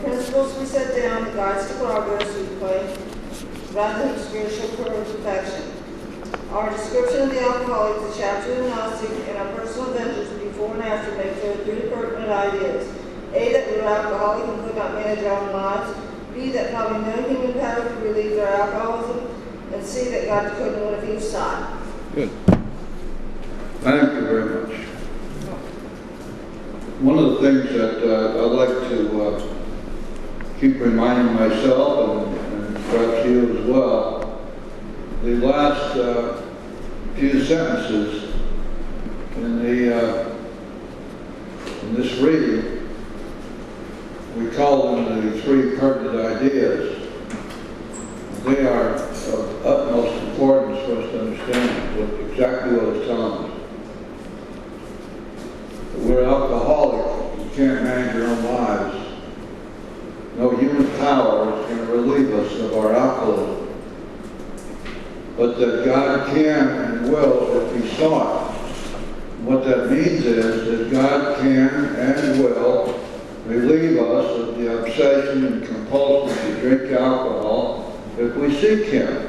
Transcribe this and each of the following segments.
principles we set down that guides to progress we play rather than spiritual perfection. Our description of the alcoholic, the chapter of the Gnostic, and our personal adventures before and after make clear three pertinent ideas. A, that we were alcoholic and could not manage our own lives. B, that probably no human power could relieve our alcoholism. And C, that God couldn't live each side. Good. Thank you very much. One of the things that I'd like to keep reminding myself and perhaps you as well, the last few sentences in this reading, we call them the three pertinent ideas. They are of utmost importance for us to understand exactly what it's telling us. We're alcoholic. You can't manage your own lives. No human power is going to relieve us of our alcoholism. But that God can and will if He sought. What that means is that God can and will relieve us of the obsession and compulsion to drink alcohol if we seek Him.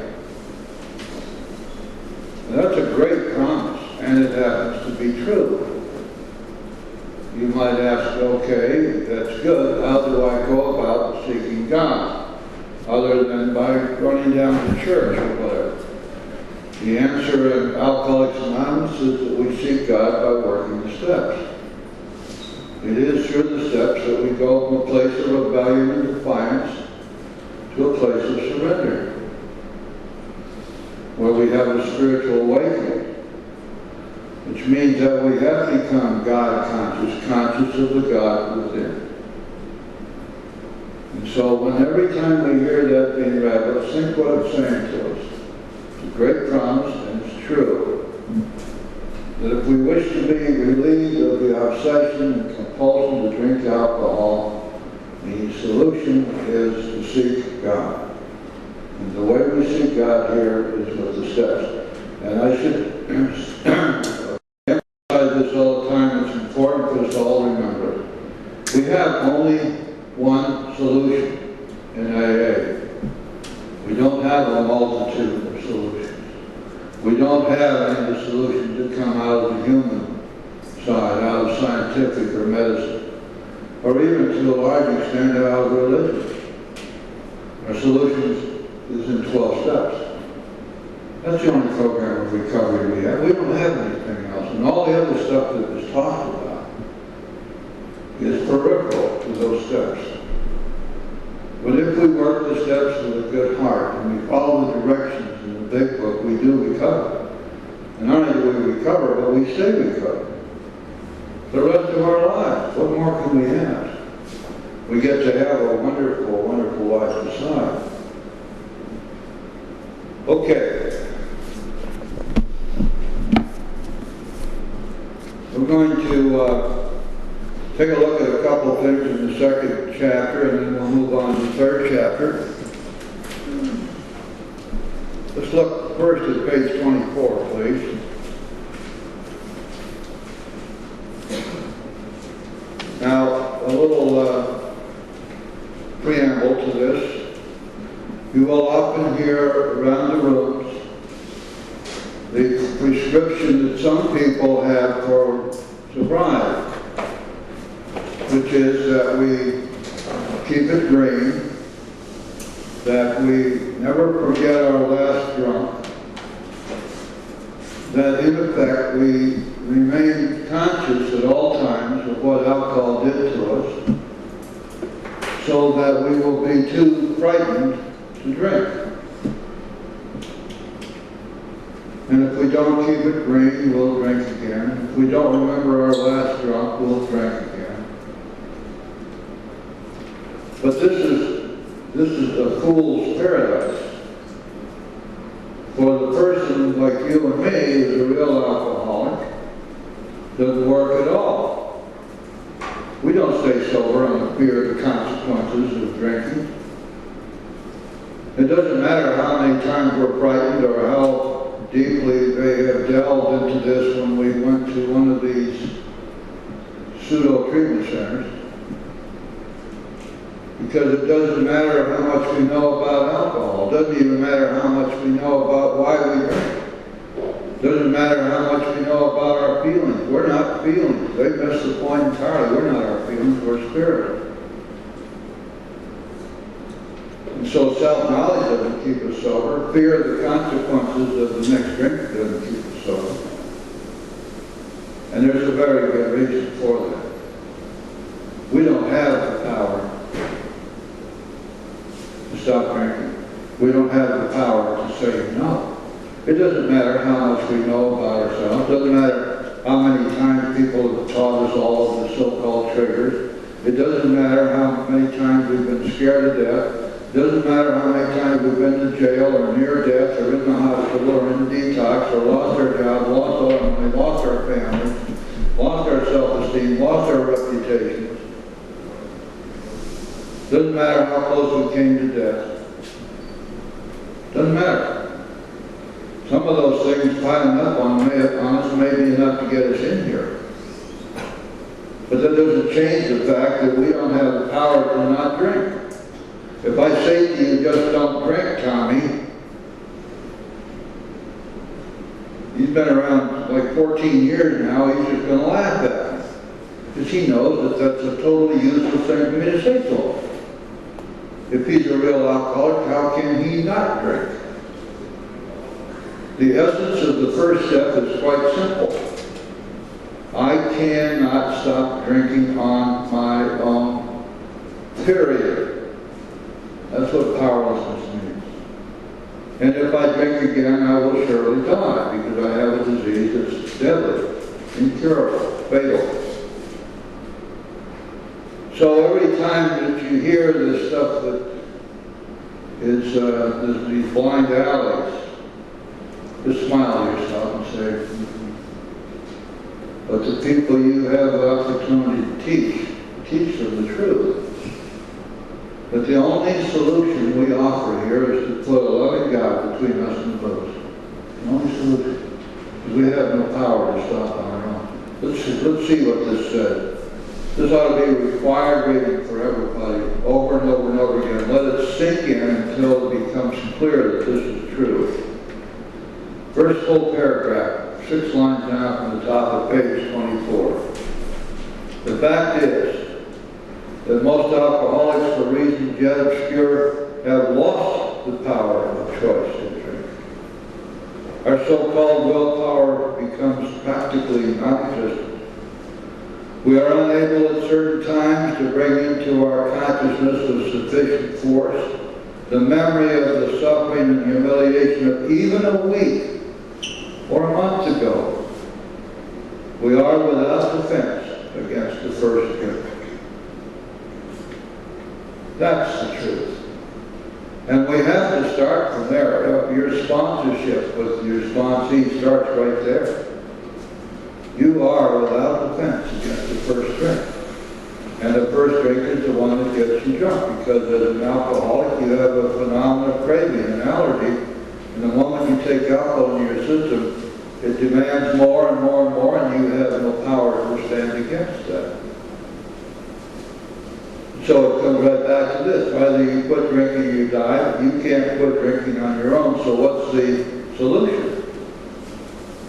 And that's a great promise, and it happens to be true. You might ask, okay, that's good. How do I go about seeking God? Other than by running down to church or whatever. The answer in Alcoholics Anonymous is that we seek God by working the steps. It is through the steps that we go from a place of rebellion and defiance to a place of surrender, where we have a spiritual awakening, which means that we have become God conscious, conscious of the God within. And so when every time we hear that being read, let's think what it's saying to us. It's a great promise, and it's true, that if we wish to be relieved of the obsession and compulsion to drink alcohol, the solution is to seek God. And the way we seek God here is with the steps. And I should emphasize this all the time. It's important for us to all remember. We have only one solution in AA. We don't have a multitude of solutions. We don't have any of the solutions that come out of the human side, out of scientific or medicine, or even to a large extent out of religion. Our solution is in 12 steps. That's the only program of recovery we have. We don't have anything else. And all the other stuff that is talked about is peripheral to those steps. But if we work the steps with a good heart and we follow the directions in the big book, we do recover. And not only do we recover, but we stay recovered the rest of our lives. What more can we ask? We get to have a wonderful, wonderful life beside. Okay. We're going to take a look at a couple of things in the second chapter, and then we'll move on to the third chapter. Let's look first at page 24, please. Now, a little preamble to this. You will often hear around the rooms the prescription that some people have for sobriety, which is that we keep it green, that we never forget our last drunk, that in effect we remain conscious at all times of what alcohol did to us, so that we will be too frightened to drink. And if we don't keep it green, we'll drink again. If we don't remember our last drunk, we'll drink again. But this is the fool's paradise. For the person like you and me who's a real alcoholic, doesn't work at all. We don't stay sober on the fear of the consequences of drinking. It doesn't matter how many times we're frightened or how deeply they have delved into this when we went to one of these pseudo treatment centers. Because it doesn't matter how much we know about alcohol. It doesn't even matter how much we know about why we drink. It doesn't matter how much we know about our feelings. We're not feelings. They miss the point entirely. We're not our feelings. We're spirit. And so self-knowledge doesn't keep us sober. Fear of the consequences of the next drink doesn't keep us sober. And there's a very good reason for that. We don't have the power to stop drinking. We don't have the power to say no. It doesn't matter how much we know about ourselves. It doesn't matter how many times people have taught us all of the so-called triggers. It doesn't matter how many times we've been scared to death. It doesn't matter how many times we've been to jail or near death or in the hospital or in detox or lost our job, lost our family, lost our families, lost our self-esteem, lost our reputations. Doesn't matter how close we came to death. Doesn't matter. Some of those things piling up on us may be enough to get us in here. But that doesn't change the fact that we don't have the power to not drink. If I say to you, just don't drink, Tommy, he's been around like 14 years now, he's just going to laugh at me. Because he knows that that's a totally useless thing for me to say to him. If he's a real alcoholic, how can he not drink? The essence of the first step is quite simple. I cannot stop drinking on my own, period. That's what powerlessness means. And if I drink again, I will surely die because I have a disease that's deadly, incurable, fatal. So every time that you hear this stuff that is these blind alleys, just smile to yourself and say, but the people you have the opportunity to teach them the truth. But the only solution we offer here is to put a loving God between us and the booze. The only solution. Because we have no power to stop on our own. Let's see what this says. This ought to be required reading for everybody over and over and over again. Let it sink in until it becomes clear that this is true. First full paragraph, 6 lines down from the top of page 24. The fact is that most alcoholics, for reasons yet obscure, have lost the power of choice in drink. Our so-called willpower becomes practically non-existent. We are unable at certain times to bring into our consciousness with sufficient force the memory of the suffering and humiliation of even a week or a month ago. We are without defense against the first drink. That's the truth. And we have to start from there. Your sponsorship with your sponsee starts right there. You are without defense against the first drink. And the first drink is the one that gets you drunk, because as an alcoholic you have a phenomenal craving, an allergy, and the moment you take alcohol into your system, it demands more and more and more, and you have no power to stand against that. So it comes right back to this. Either you quit drinking or you die. You can't quit drinking on your own. So what's the solution?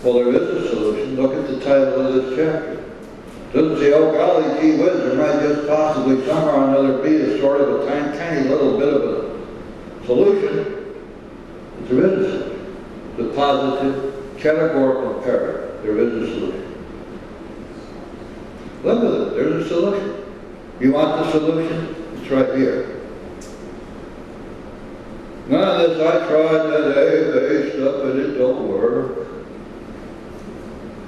Well, there is a solution. Look at the title of this chapter. It doesn't say, oh golly, gee whiz, there might just possibly somewhere or another be a sort of a tiny, tiny little bit of a solution. But there is a solution. The positive, categorical imperative. There is a solution. Live with it. There's a solution. You want the solution? It's right here. None of this, I tried that AA stuff and it don't work.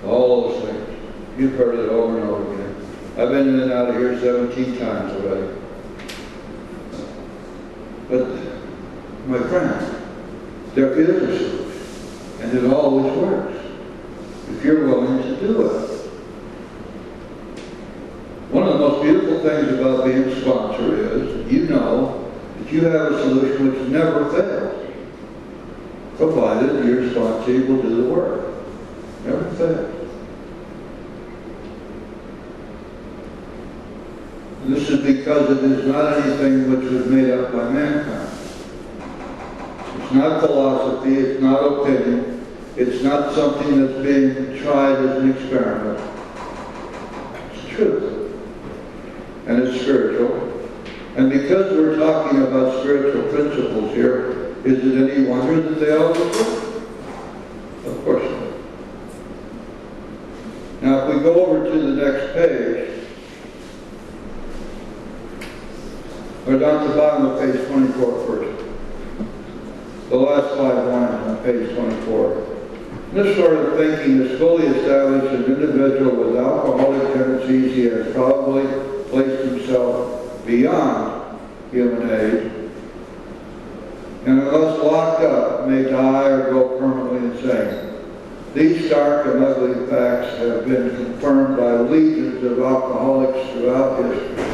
All those things. You've heard it over and over again. I've been in and out of here 17 times already. But, my friend, there is a solution. And it always works. If you're willing to do it. One of the most beautiful things about being a sponsor is you know that you have a solution which never fails, provided your sponsee will do the work. Never fails. This is because it is not anything which was made up by mankind. It's not philosophy, it's not opinion, it's not something that's being tried as an experiment. It's truth. And it's spiritual. And because we're talking about spiritual principles here, is it any wonder that they all look good? Of course not. Now, if we go over to the next page, or down to the bottom of page 24 first. The last 5 lines on page 24. This sort of thinking is fully established. An individual with alcoholic tendencies, he has probably placed himself beyond human age, and unless locked up, may die or go permanently insane. These stark and ugly facts have been confirmed by legions of alcoholics throughout history.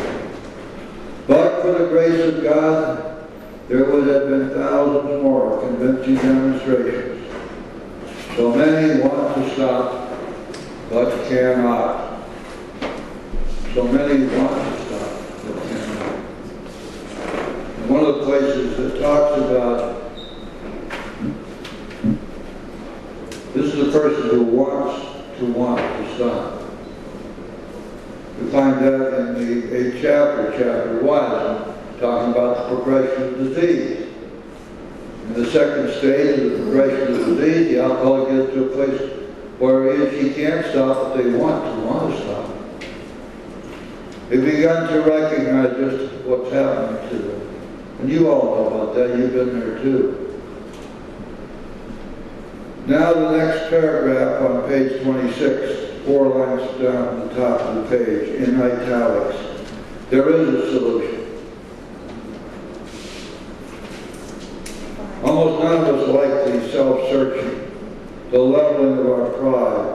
But for the grace of God, there would have been thousands more convincing demonstrations. So many want to stop, but cannot. So many want to stop, but cannot. And one of the places that talks about, this is a person who wants to stop. We find that in the 8th chapter, chapter 1, talking about the progression of disease. In the second stage of the progression of disease, the alcoholic gets to a place where he can't stop, but they want to stop. They've begun to recognize just what's happening to them. And you all know about that, you've been there too. Now the next paragraph on page 26, 4 lines down at the top of the page, in italics. There is a solution. Almost none of us like the self-searching, the leveling of our pride,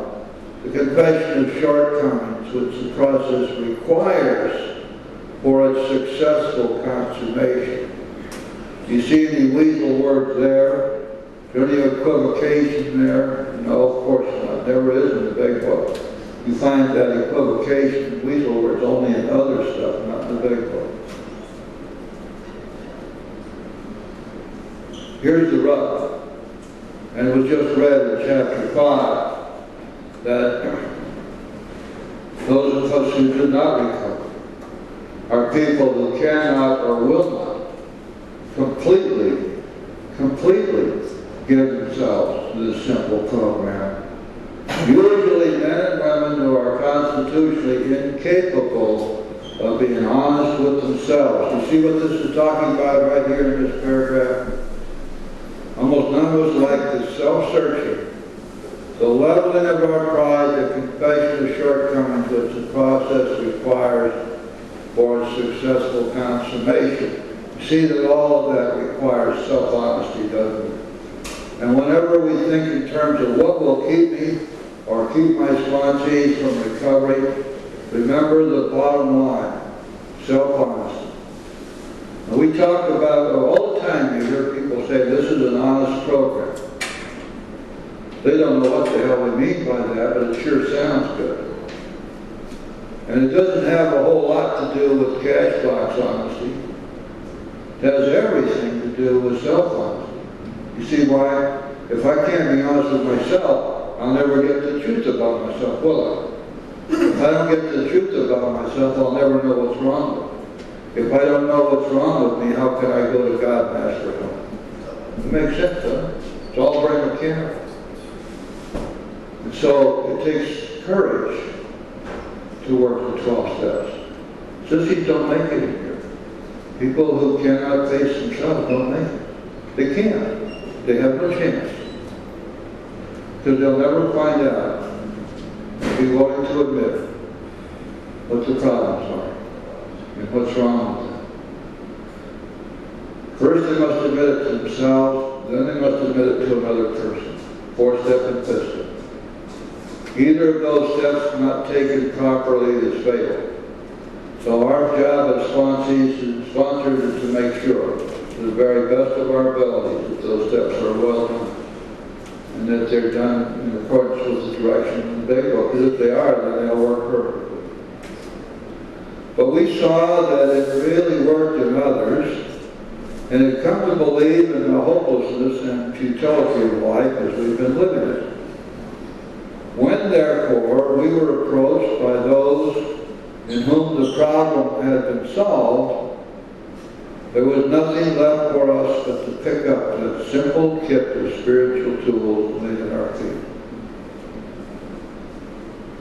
the confession of shortcomings which the process requires for its successful consummation. Do you see any weasel words there? Is there any equivocation there? No, of course not. There is in the big book. You find that equivocation, weasel words, only in other stuff, not in the big book. Here's the rub, and it was just read in chapter 5, that those of us who do not recover are people who cannot or will not completely give themselves to this simple program. Usually men and women who are constitutionally incapable of being honest with themselves. You see what this is talking about right here in this paragraph? Almost none of us like this self-searching, the leveling of our pride, the confession of shortcomings which the process requires for a successful consummation. You see that all of that requires self-honesty, doesn't it? And whenever we think in terms of what will keep me or keep my sponsees from recovery, remember the bottom line, self-honesty. And we talk about, all the time you hear people say this is an honest program. They don't know what the hell we mean by that, but it sure sounds good. And it doesn't have a whole lot to do with cash box honesty. It has everything to do with self-honesty. You see why? If I can't be honest with myself, I'll never get the truth about myself, will I? If I don't get the truth about myself, I'll never know what's wrong with me. If I don't know what's wrong with me, how can I go to God and ask for help? It makes sense, huh? It's all very mechanical. And so it takes courage to work the 12 steps. Sissies don't make it in here. People who cannot face themselves don't make it. They can't. They have no chance. Because they'll never find out and be willing to admit what the problems are and what's wrong with them. First they must admit it to themselves, then they must admit it to another person. 4-step and 5th step. Either of those steps not taken properly is fatal. So our job as sponsors is to make sure, to the very best of our abilities, that those steps are well done. And that they're done in accordance with the direction of the big book. Because if they are, then they'll work perfectly. But we saw that it really worked in others, and had come to believe in the hopelessness and futility of life as we've been living it. When, therefore, we were approached by those in whom the problem had been solved, there was nothing left for us but to pick up that simple kit of spiritual tools laid at our feet.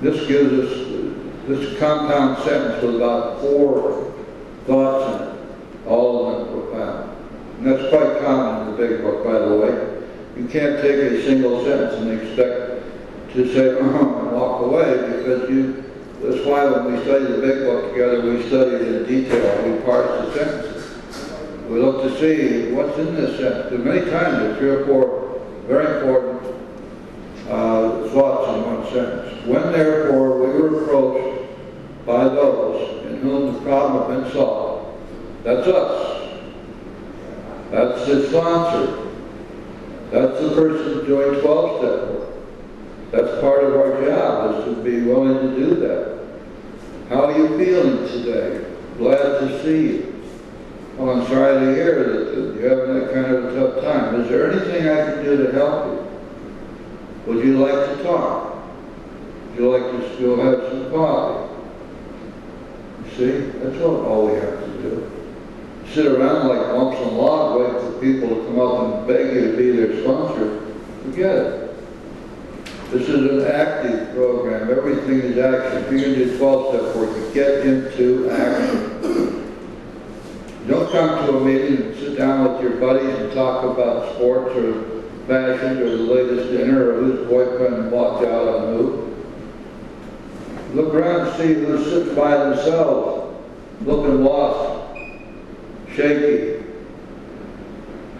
This gives us this compound sentence with about 4 thoughts in it, all of them profound. And that's quite common in the big book, by the way. You can't take a single sentence and expect to say, and walk away, because that's why when we study the big book together, we study it in detail. We parse the sentences. We look to see what's in this sentence. And many times there are 3 or 4 very important thoughts in one sentence. When, therefore, we were approached by those in whom the problem had been solved, that's us. That's the sponsor. That's the person doing 12-step work. That's part of our job, is to be willing to do that. How are you feeling today? Glad to see you. Well, I'm sorry to hear that you're having that kind of a tough time. Is there anything I can do to help you? Would you like to talk? Would you like to still have some coffee? You see, that's all we have to do. Sit around like lumps and log, wait for people to come up and beg you to be their sponsor. Forget it. This is an active program. Everything is action. If you're going to do 12-step work, you get into action. You don't come to a meeting and sit down with your buddies and talk about sports or fashion or the latest dinner or whose boyfriend walked out on who. Look around and see who's sitting by themselves, looking lost, shaky.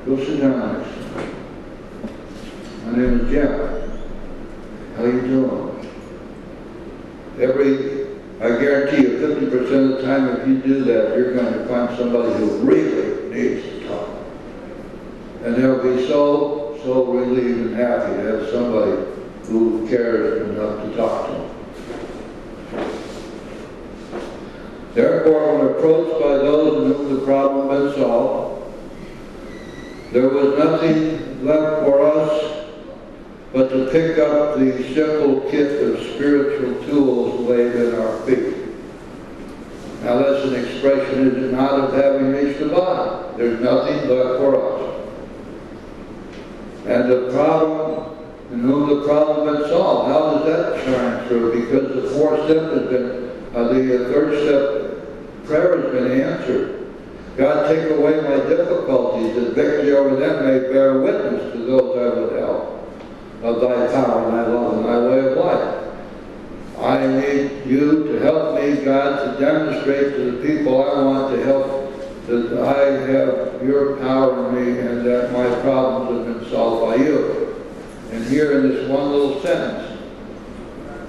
Go sit down next to me. My name is Jim. How you doing? I guarantee you 50% of the time if you do that, you're going to find somebody who really needs to talk. And they'll be so relieved and happy to have somebody who cares enough to talk to them. Therefore, when approached by those in whom the problem had been solved, there was nothing left for us but to pick up the simple kit of spiritual tools laid at our feet. Now that's an expression, is it not, of having reached the bottom. There's nothing left for us. And the problem, in whom the problem has been solved, how does that shine through? Because the 4th step has been, the 3rd step prayer has been answered. God, take away my difficulties, that victory over them may bear witness to those I would help. Of thy power and thy love and thy way of life. I need you to help me, God, to demonstrate to the people I want to help that I have your power in me and that my problems have been solved by you. And here in this one little sentence,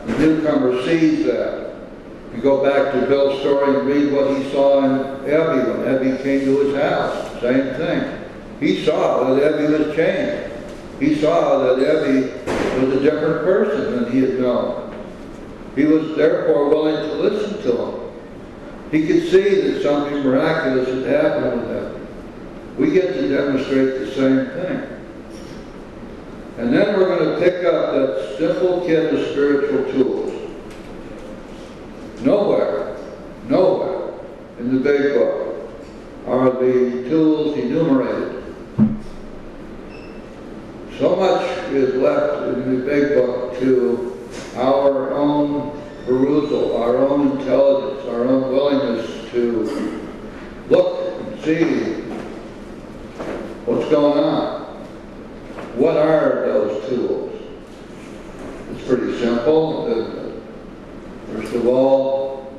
the newcomer sees that. You go back to Bill's story and read what he saw in Ebby when Ebby came to his house. Same thing. He saw that Ebby was changed. He saw that Ebby was a different person than he had known. He was therefore willing to listen to him. He could see that something miraculous had happened with him. We get to demonstrate the same thing. And then we're going to pick up that simple kit of spiritual tools. Nowhere in the big book are the tools enumerated. So much is left in the big book to our own perusal, our own intelligence, our own willingness to look and see what's going on. What are those tools? It's pretty simple. First of all,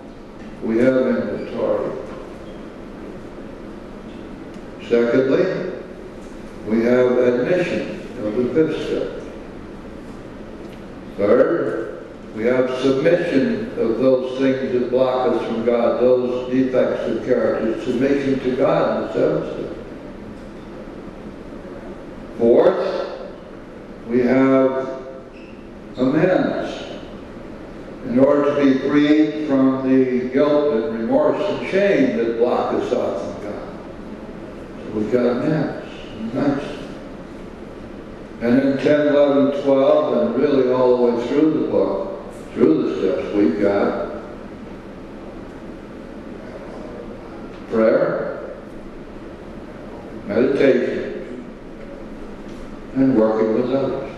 we have inventory. Secondly, we have admission of the 5th step. Third, we have submission of those things that block us from God, those defects of character, submission to God in the 7th step. Fourth, we have amends. In order to be freed from from the guilt and remorse and shame that block us out from God. So we've got amends. Nice. And in 10, 11, 12, and really all the way through the book, through the steps, we've got prayer, meditation, and working with others.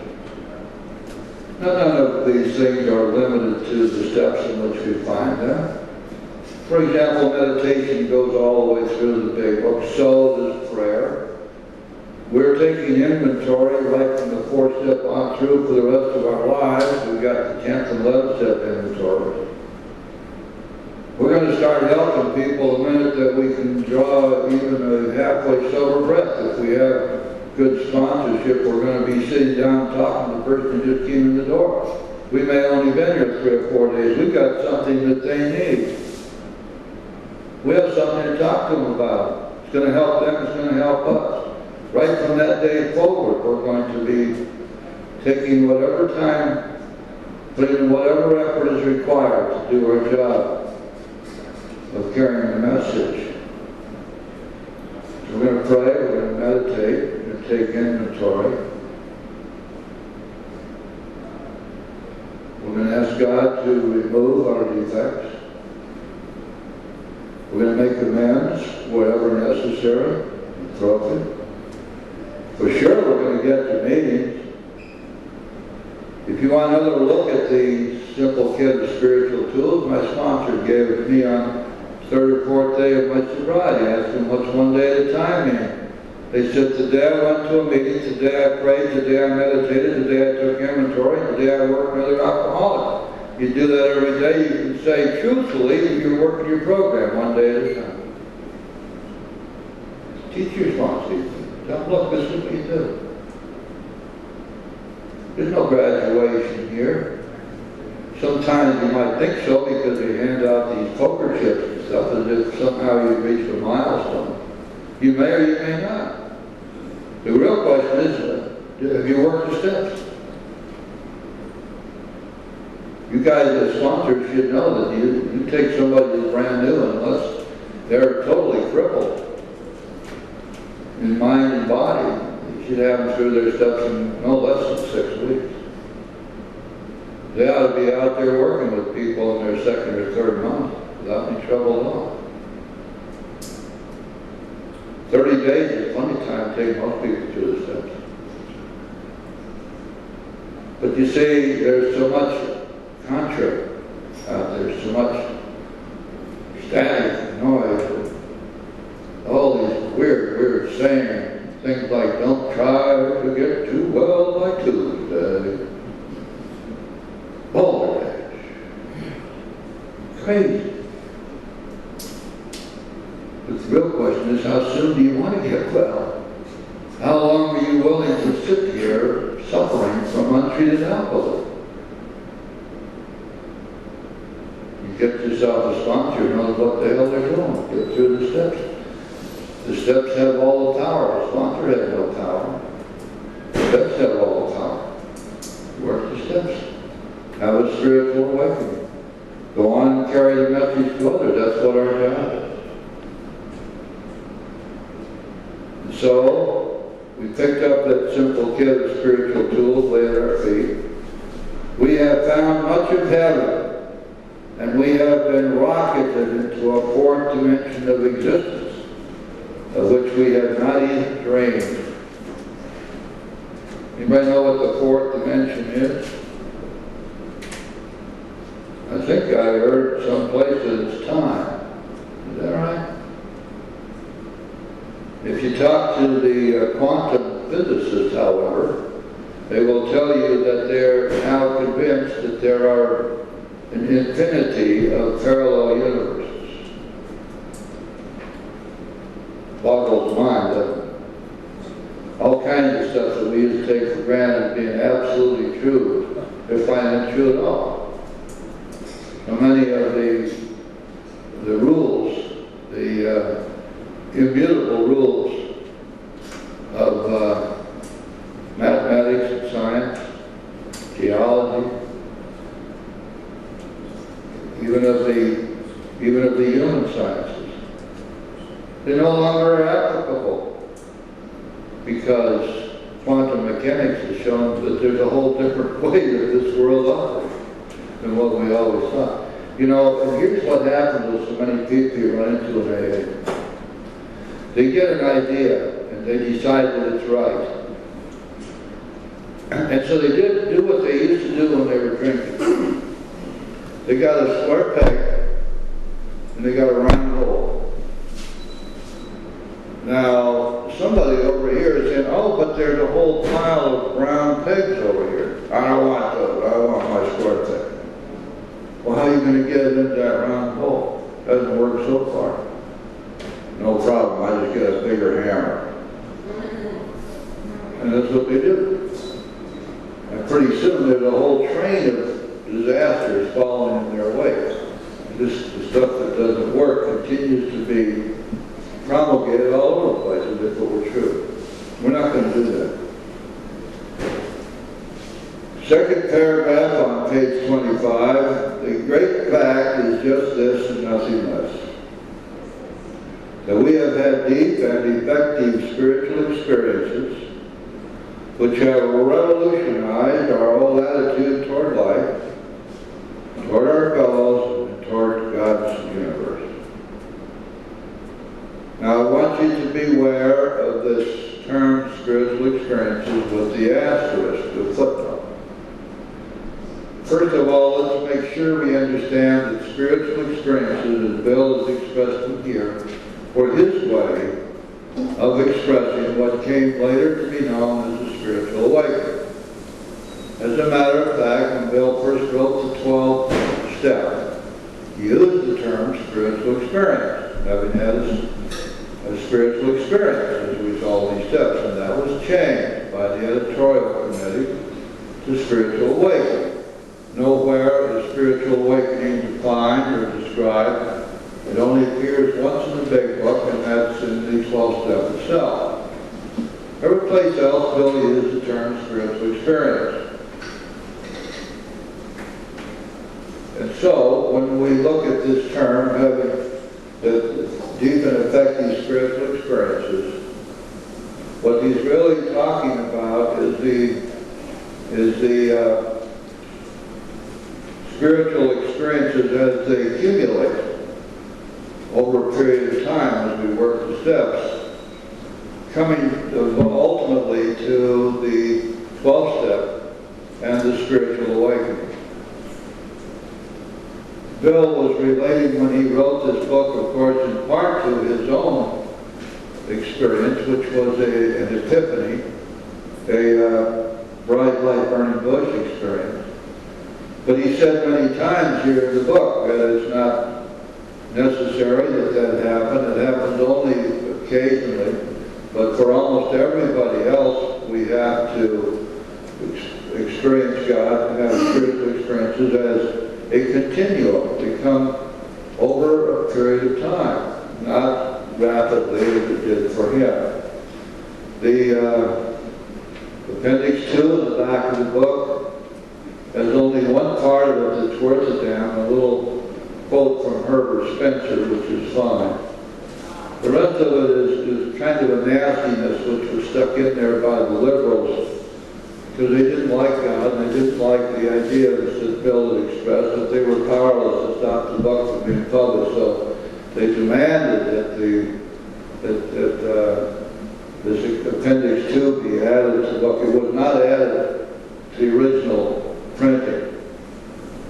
Now, none of these things are limited to the steps in which we find them. For example, meditation goes all the way through the big book, so does prayer. We're taking inventory right from the 4th step on through for the rest of our lives. We've got the 10th and 11th step inventory. We're going to start helping people the minute that we can draw even a halfway sober breath. If we have good sponsorship, we're going to be sitting down talking to the person who just came in the door. We may only been here 3 or 4 days. We've got something that they need. We have something to talk to them about. It's going to help them, it's going to help us. Right from that day forward, we're going to be taking whatever time, putting in whatever effort is required to do our job of carrying the message. So we're going to pray, we're going to meditate, we're going to take inventory. We're going to ask God to remove our defects. We're going to make amends wherever necessary and appropriate. For sure, we're going to get to meetings. If you want another look at the Simple Kid Spiritual Tools, my sponsor gave it to me on 3rd or 4th day of my sobriety. I asked them what's one day at a time mean. They said, today I went to a meeting, today I prayed, today I meditated, today I took inventory, today I worked with another alcoholic. You do that every day, you can say truthfully that you're working your program one day at a time. Teach your sponsor. Now look, this is what you do. There's no graduation here. Sometimes you might think so because they hand out these poker chips and stuff as if somehow you reached a milestone. You may or you may not. The real question is, have you worked the steps? You guys as sponsors should know that you take somebody who's brand new unless they're totally crippled in mind and body. You should have them through their steps in no less than 6 weeks. They ought to be out there working with people in their 2nd or 3rd month without any trouble at all. 30 days is plenty of time to take most people through the steps. But you see, there's so much contrary out there, so much static noise, all these weird saying things like, don't try to get too well by Tuesday. Balderdash. Crazy. But the real question is, how soon do you want to get well? How long are you willing to sit here suffering from untreated alcoholism? You get yourself a sponsor who knows what the hell they're doing. Get through the steps. The steps have all the power. The sponsor has no power. The steps have all the power. Work the steps. Have a spiritual awakening. Go on and carry the message to others. That's what our job is. And so, we picked up that simple kit of spiritual tools, lay at our feet. We have found much of heaven, and we have been rocketed into a 4th dimension of existence, of which we have not even dreamed. Anybody know what the 4th dimension is? I think I heard someplace that it's time. Is that right? If you talk to the quantum physicists, however, they will tell you that they're now convinced that there are an infinity of parallel universes. Boggles the mind, doesn't it? All kinds of stuff that we used to take for granted being absolutely true, they're finding true at all. So many of the rules, the immutable rules of mathematics and science, geology, even of the the human sciences. They no longer are applicable because quantum mechanics has shown that there's a whole different way that this world operates than what we always thought. You know, and here's what happens with so many people you run into in AA. They get an idea and they decide that it's right. And so they do what they used to do when they were drinking. They got a square peg and they got a round hole. Now, somebody over here is saying, oh, but there's a whole pile of round pegs over here. I don't want those. I want my square peg. Well, how are you going to get it into that round hole? Doesn't work so far. No problem. I just get a bigger hammer. And that's what they do. And pretty soon there's a whole train of disasters following in their wake. The stuff that doesn't work continues to be promulgated all over the place as if it were true. We're not going to do that. Second paragraph on page 25, the great fact is just this and nothing less. That we have had deep and effective spiritual experiences which have revolutionized our whole attitude toward life, toward our fellows, and toward God's universe. Now I want you to beware of this term spiritual experiences with the asterisk, the footnote. First of all, let's make sure we understand that spiritual experiences, as Bill has expressed them here, were his way of expressing what came later to be known as the spiritual awakening. As a matter of fact, when Bill first wrote the 12th step, he used the term spiritual experience, having had a spiritual experience as we saw these steps, and that was changed by the editorial committee to spiritual awakening. Nowhere is spiritual awakening defined or described. It only appears once in the big book, and that's in the 12th step itself. Every place else, Bill used the term spiritual experience. And so, when we look at this term, having the deep and effective spiritual experiences, what he's really talking about is the spiritual experiences as they accumulate over a period of time as we work the steps, coming ultimately to the 12th step and the spiritual awakening. Bill was relating when he wrote this book, of course, in part to his own experience, which was an epiphany, a bright light burning bush experience. But he said many times here in the book that it's not necessary that happen. It happens only occasionally. But for almost everybody else, we have to experience God and have spiritual experiences as a continuum. They come over a period of time, not rapidly as it did for him. The appendix 2 in the back of the book has only one part of it that's worth a damn, a little quote from Herbert Spencer, which is fine. The rest of it is kind of a nastiness which was stuck in there by the liberals because they didn't like God and they didn't like the ideas that Bill had expressed, that they were powerless to stop the book from being published. So they demanded that this appendix 2 be added to the book. It was not added to the original printing.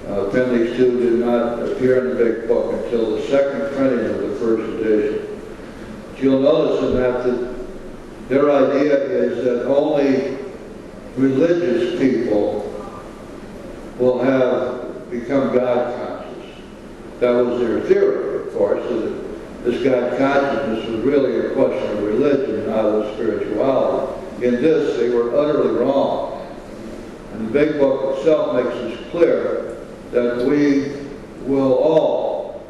Appendix 2 did not appear in the big book until the second printing of the first edition. But you'll notice in that their idea is that only religious people will have become God conscious. That was their theory, of course, that this God consciousness was really a question of religion, not of spirituality. In this, they were utterly wrong. And the big book itself makes it clear that we will all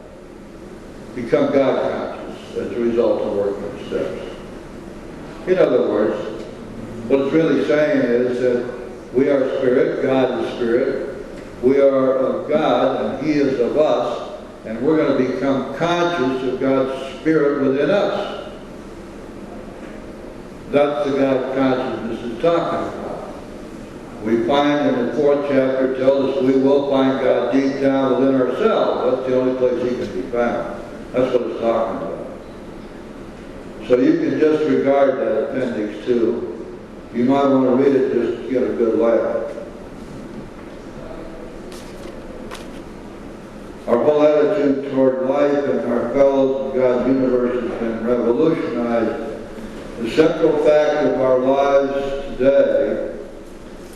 become God conscious as a result of working the steps. In other words, what it's really saying is that we are spirit, God is spirit, we are of God and He is of us, and we're going to become conscious of God's Spirit within us. That's the God consciousness is talking about. We find in the 4th chapter, tells us we will find God deep down within ourselves. That's the only place He can be found. That's what it's talking about. So you can disregard that Appendix 2. You might want to read it just to get a good laugh. Our whole attitude toward life and our fellows in God's universe has been revolutionized. The central fact of our lives today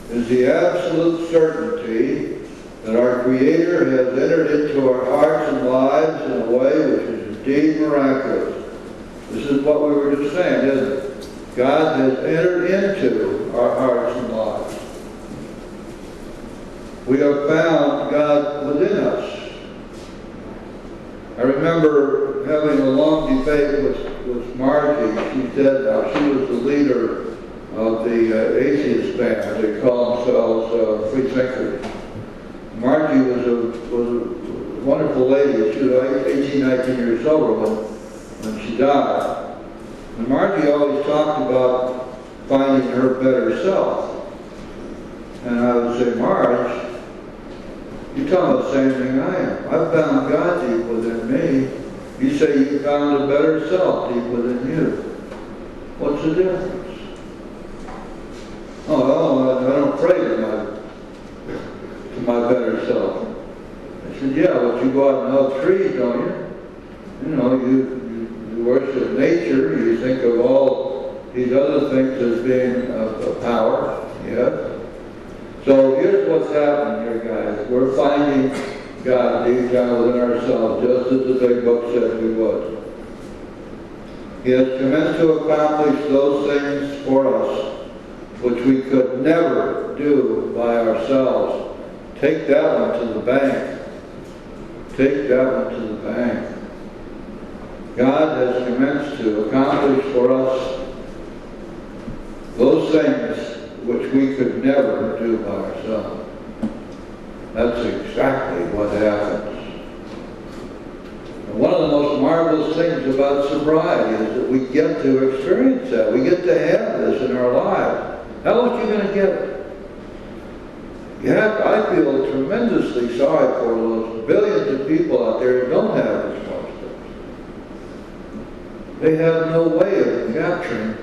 is the absolute certainty that our Creator has entered into our hearts and lives in a way which is indeed miraculous. This is what we were just saying, isn't it? God has entered into our hearts and lives. We have found God within us. I remember having a long debate with Margie. She said she was the leader of the atheist band. They call themselves free thinkers. Margie was a wonderful lady. She was 18, 19 years old when she died. And Margie always talked about finding her better self. And I would say, Marge, you're talking about the same thing I am. I've found God deep within me. You say you found a better self deep within you. What's the difference? Oh, I don't pray to my better self. I said, yeah, but you go out and hug trees, don't you? You know, you worship nature. You think of all these other things as being a power. Yes. So here's what's happening here, guys. We're finding God deep down within ourselves, just as the big book said we would. He has commenced to accomplish those things for us which we could never do by ourselves. Take that one to the bank. Take that one to the bank. God has commenced to accomplish for us those things which we could never do by ourselves. That's exactly what happens. And one of the most marvelous things about sobriety is that we get to experience that. We get to have this in our lives. How else are you going to get it? I feel tremendously sorry for those billions of people out there who don't have this much stuff. They have no way of capturing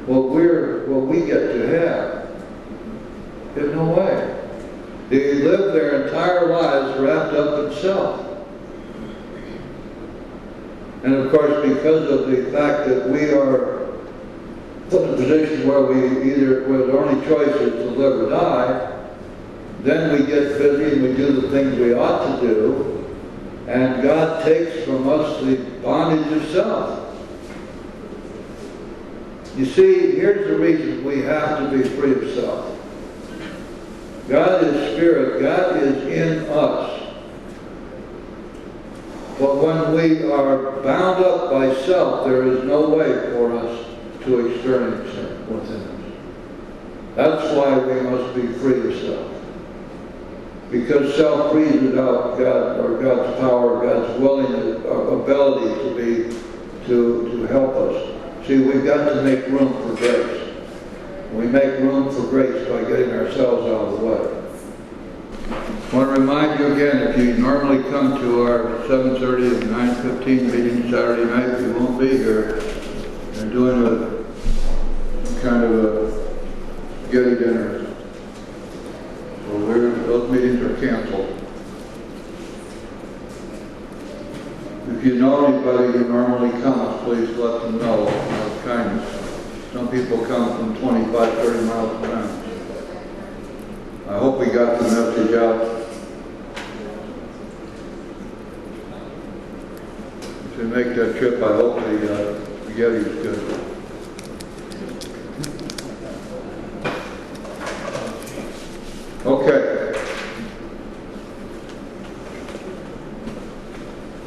what we get to have. They have no way. They live their entire lives wrapped up in self. And of course, because of the fact that we are put in a position where the only choice is to live or die, then we get busy and we do the things we ought to do, and God takes from us the bondage of self. You see, here's the reason we have to be free of self. God is Spirit. God is in us. But when we are bound up by self, there is no way for us to experience it within us. That's why we must be free of self. Because self freezes out God, or God's power, God's willingness, ability to help us. See, we've got to make room for grace. We make room for grace by getting ourselves out of the way. I want to remind you again, if you normally come to our 7:30 and 9:15 meeting Saturday night, you won't be here. They're doing a kind of a spaghetti dinner. So those meetings are canceled. If you know anybody who normally comes, please let them know out of kindness. Some people come from 25, 30 miles around. I hope we got the message out. If you make that trip, I hope the spaghetti is good. Okay.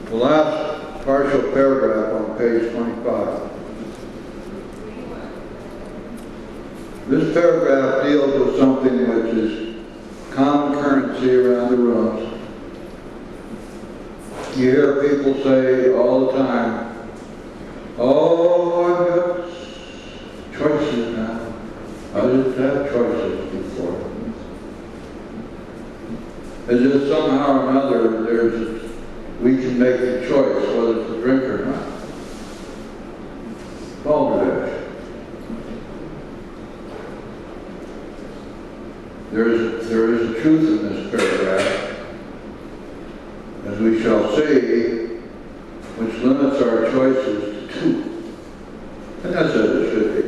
The last partial paragraph on page 25. This paragraph deals with something which is common currency around the rooms. You hear people say all the time, oh, I've got choices now. I didn't have choices before. As if somehow or another we can make a choice whether to drink or not. Balderdash. There is a truth in this paragraph, as we shall see, which limits our choices to two. And that's as it should be.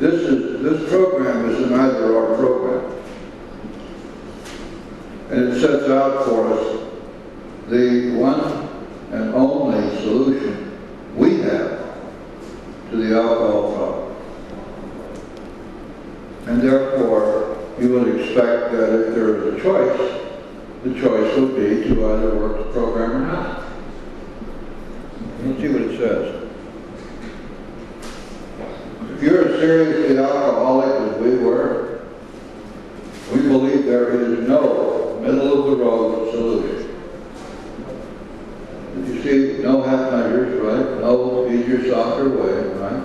This program is an either-or program. And it sets out for us the one and only solution we have to the alcohol problem. And therefore, you would expect that if there is a choice, the choice would be to either work the program or not. Let's see what it says. If you're seriously alcoholic as we were, we believe there is no middle-of-the-road solution. You see, no half measures, right? No eat your softer way, right?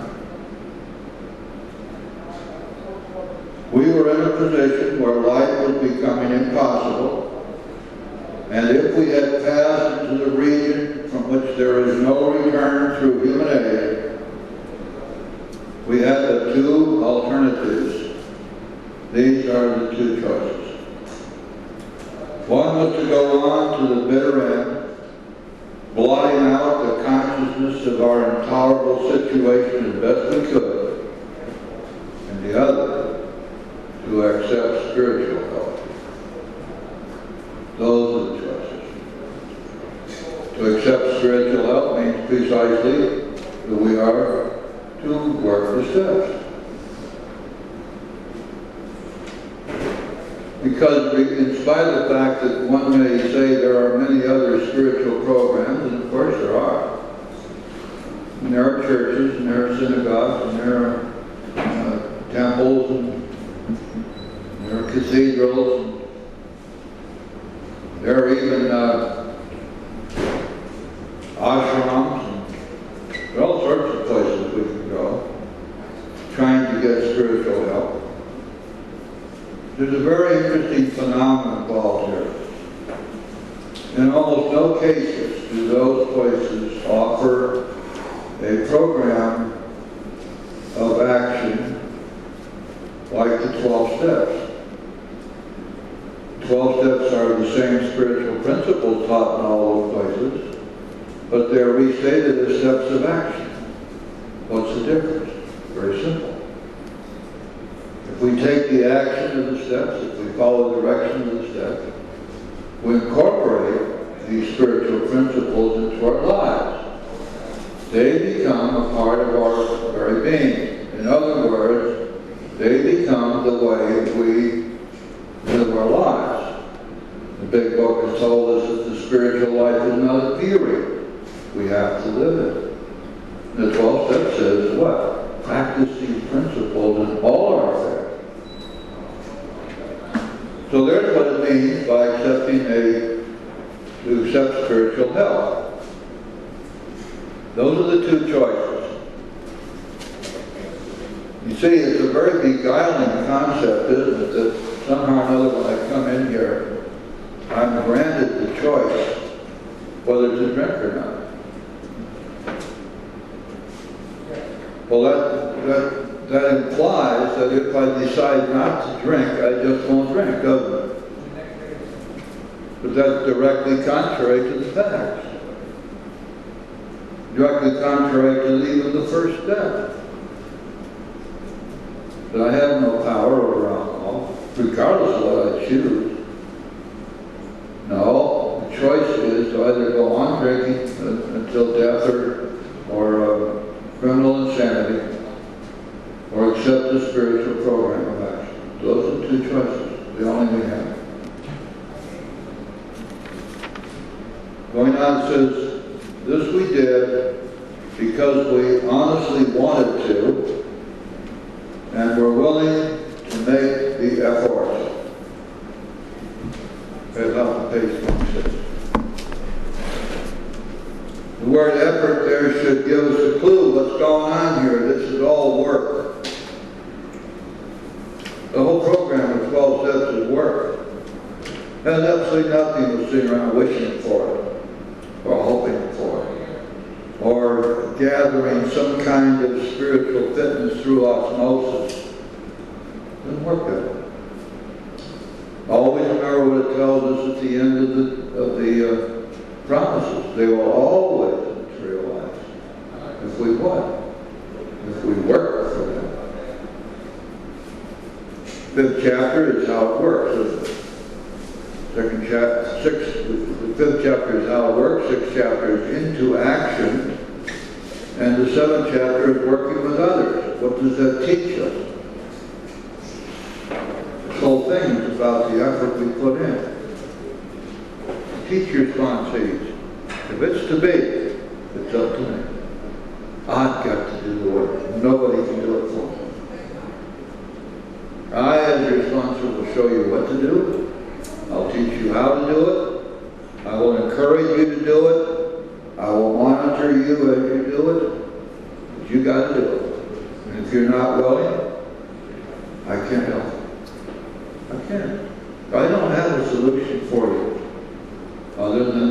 We were in a position where life was becoming impossible, and if we had passed into the region from which there is no return through human aid, we had the two alternatives. These are the two choices. One was to go on to the bitter end, blotting out the consciousness of our intolerable situation as best we could, and the other, to accept spiritual help. Those are the choices. To accept spiritual help means precisely that we are to work the steps. Because in spite of the fact that one may say there are many other spiritual programs, and of course there are, and there are churches, and there are synagogues, and there are temples, and there are cathedrals, and there are even ashrams, and there are all sorts of places we can go trying to get spiritual help. There's a very interesting phenomenon involved here. In almost no cases do those places offer a program of action like the 12 steps. 12 steps are the same spiritual principles taught in all those places, but they're restated as steps of action. What's the difference? Very simple. If we take the action of the steps, if we follow the direction of the steps, we incorporate these spiritual principles into our lives. They become a part of our very being. In other words, they become the way we live our lives. The big book has told us that the spiritual life is not a theory. We have to live it. The 12 steps says what? Practice these principles in all our affairs. So there's what it means by to accept spiritual help. Those are the two choices. You see, it's a very beguiling concept, isn't it, that somehow or another when I come in here, I'm granted the choice whether to drink or not. Well, that implies that if I decide not to drink, I just won't drink, doesn't it? But that's directly contrary to the facts. Directly contrary to even the first step. That I have no power over alcohol, regardless of what I choose. No, the choice is to either go on drinking until death or criminal insanity, or accept the spiritual program of action. Those are two choices, the only we have. Going on, it says, this we did because we honestly wanted to, and were willing to make the effort. That's on page 26. word effort there should give us a clue what's going on here. This is all work. The whole program of 12 steps is work. Has absolutely nothing to sit around wishing for it, or hoping for it, or gathering some kind of spiritual fitness through osmosis. It doesn't work that way. Always remember what it tells us at the end of the promises. They will always materialize. If we what? If we work for them. 5th chapter is how it works, isn't it? The 5th chapter is how it works. 6th chapter is into action. And the 7th chapter is working with others. What does that teach us? This whole thing is about the effort we put in. Teach your sponsees. If it's to be, it's up to me. I've got to do the work. Nobody can do it for me. I, as your sponsor, will show you what to do. I'll teach you how to do it. I will encourage you to do it. I will monitor you as you do it. But you got to do it. And if you're not willing, I can't help you. I can't. I don't have a solution for you other than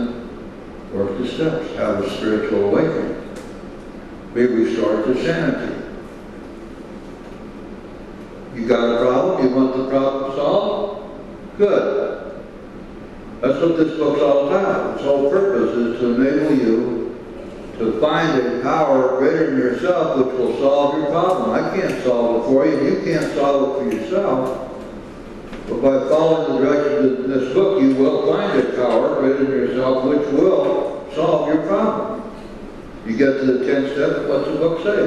work the steps, have a spiritual awakening, be restored to sanity. You got a problem? You want the problem solved? Good. That's what this book's all about. Its whole purpose is to enable you to find a power greater than yourself which will solve your problem. I can't solve it for you. You can't solve it for yourself. But by following the directions in this book, you will find a power greater than yourself which will solve your problem. You get to the 10th step, what's the book say?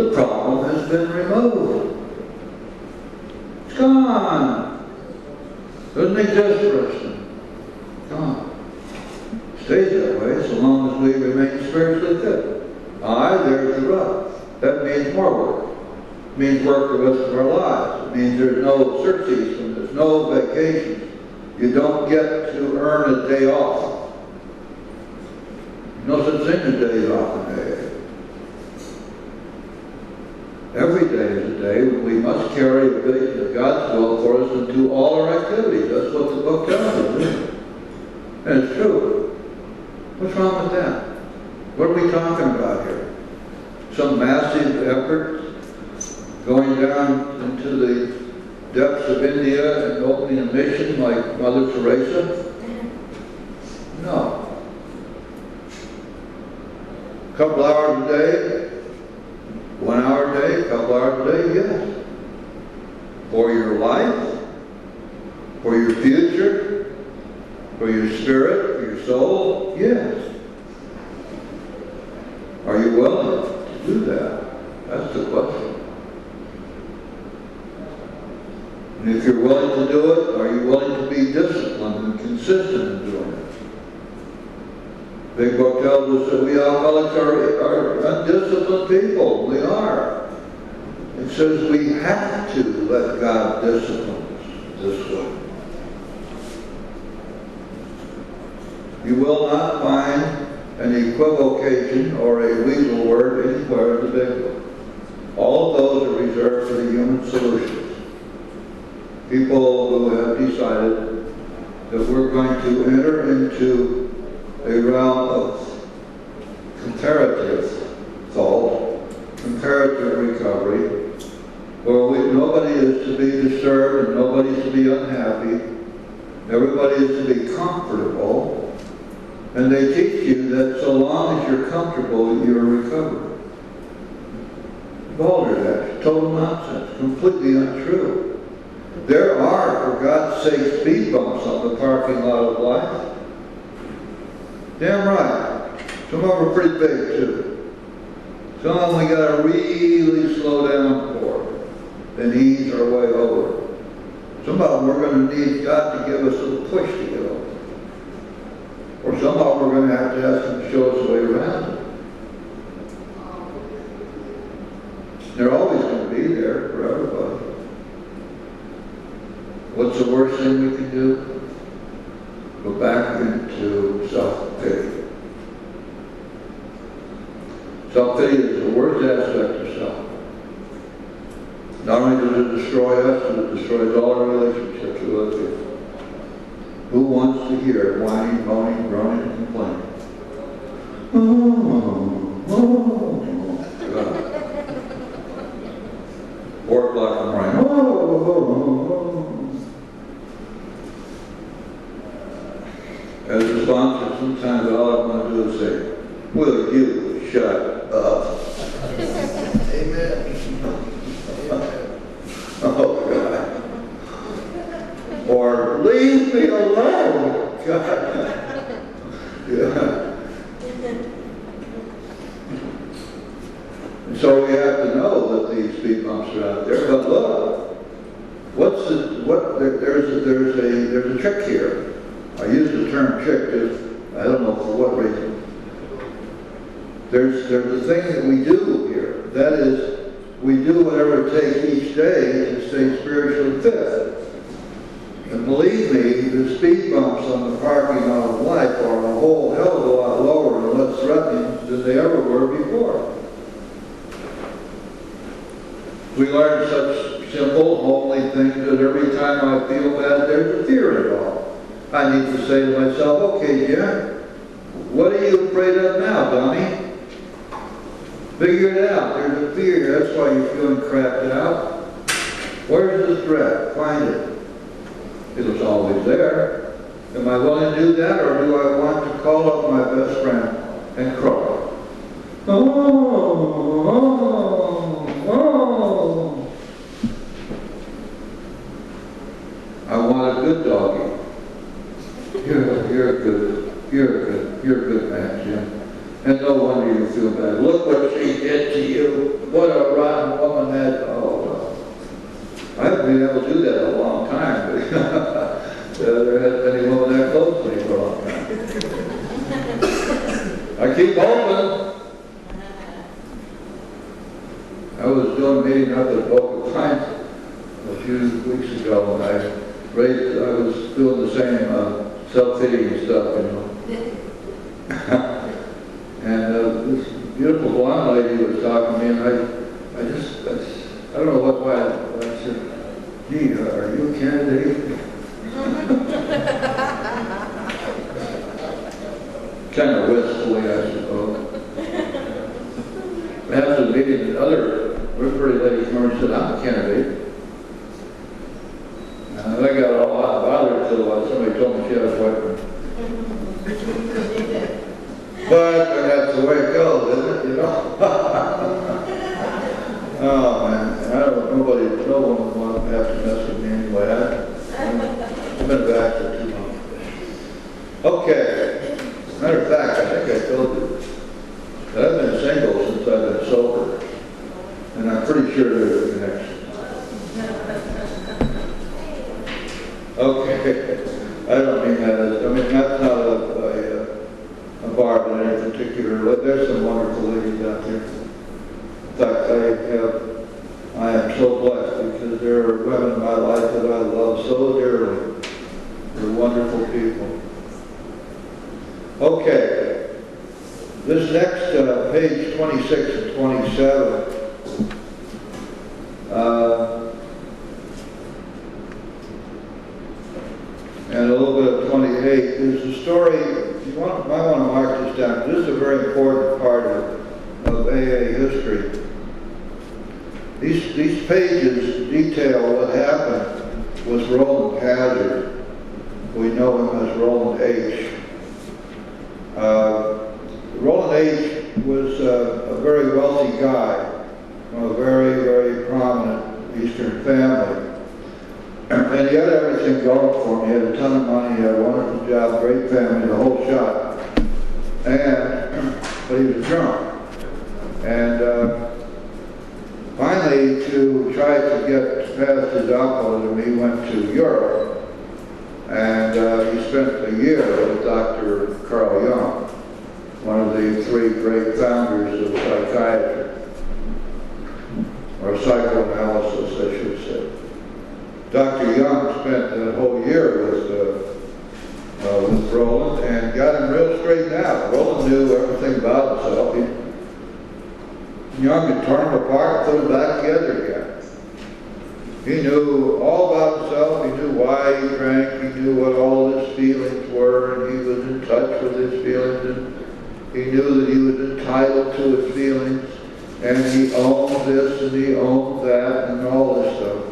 The problem has been removed. It's gone. Doesn't exist for us. Gone. Stays that way so long as we remain spiritually fit. There's the rub. That means more work. It means work the rest of our lives. It means there's no surcease, there's no vacations. You don't get to earn a day off. No such thing as days off in AA. Every day is a day when we must carry the vision of God's will for us into all our activities. That's what the book tells us, isn't it? And it's true. What's wrong with that? What are we talking about here? Some massive effort going down into the depths of India and opening a mission like Mother Teresa? No. A couple hours a day, 1 hour a day, a couple hours a day, yes. For your life, for your future, for your spirit, for your soul, yes. Are you willing to do that? That's the question. And if you're willing to do it, are you willing to be disciplined and consistent in doing it? Big Book tells us that we alcoholics are undisciplined people. We are. It says we have to let God discipline us this way. You will not find an equivocation or a weasel word anywhere in the Big Book. All of those are reserved for the human solutions. People who have decided that we're going to enter into a realm of comparative thought, comparative recovery, where nobody is to be disturbed and nobody is to be unhappy. Everybody is to be comfortable. And they teach you that so long as you're comfortable, you're recovered. Balderdash, total nonsense, completely untrue. There are, for God's sake, speed bumps on the parking lot of life. Damn right. Some of them are pretty big, too. Some of them we got to really slow down for and ease our way over. Some of them we're going to need God to give us a little push to get over. Or some of them we're going to have ask Him to show us the way around it. They're always going to be there for everybody. What's the worst thing we can do? Go back into self-pity. to destroy us, and it destroys all our relationships with other people. Who wants to hear whining, moaning, groaning, and complaining? God. 4 o'clock in the morning. As a response, sometimes all I want to do is say, will you shut up? Amen. Oh, God. Or leave me alone, God. Yeah. And so we have to know that these speed bumps are out there. But look, there's a trick here. I use the term trick because I don't know for what reason. There's a thing that we do here. That is, we do whatever it takes each day to stay spiritually fit. And believe me, the speed bumps on the parking lot of life are a whole hell of a lot lower and less threatening than they ever were before. We learn such simple, homely things that every time I feel bad, there's a fear involved. I need to say to myself, okay, Jen, what are you afraid of now, Donnie? Figure it out. There's a fear. That's why you're feeling crapped out. Where's the threat? Find it. It was always there. Am I willing to do that, or do I want to call up my best friend and cry? Oh. I want a good doggy. You're a good man, Jim. And no wonder you feel bad. Look what she did to you. What a rotten woman that. Oh, well. I haven't been able to do that in a long time, but there hasn't been any woman that close to me for a long time. I keep hoping. I was doing a meeting up at Boca Pines a few weeks ago, and I was doing the same self-pitying stuff, you know. And this beautiful blonde lady was talking to me, and I don't know why I said, gee, are you a candidate? Kind of wistfully, I suppose. After the meeting, another pretty lady came over and said, I'm a candidate. And I got all hot and bothered until somebody told me she had a boyfriend. But that's the way it goes, isn't it? You know? Oh man, I don't. No one would want to have to mess with me anyway. I've been back for 2 months. Okay. Matter of fact, I think I told you that I've been single since I've been sober, and I'm pretty sure there's a connection. Okay. I don't mean that as. I mean that's not a bar in any particular. There's some wonderful ladies out there. In fact, I am so blessed because there are women in my life that I love so dearly. They're wonderful people. Okay, this next page 26 and 27. And a little bit of 28. There's a story. You might want to mark this down. This is a very important part of AA history. These pages detail what happened with Roland Hazard. We know him as Roland H. Roland H. was a very wealthy guy from a very, very prominent Eastern family. And he had everything going for him. He had a ton of money, he had a wonderful job, great family, the whole shot. But he was drunk. And finally, to try to get past his alcoholism, he went to Europe. And he spent a year with Dr. Carl Jung, one of the 3 great founders of psychiatry, or psychoanalysis, I should say. Dr. Jung spent that whole year with Roland and got him real straightened out. Roland knew everything about himself. Jung had torn him apart and put him back together again. He knew all about himself. He knew why he drank. He knew what all his feelings were, and he was in touch with his feelings. And he knew that he was entitled to his feelings, and he owned this and he owned that and all this stuff.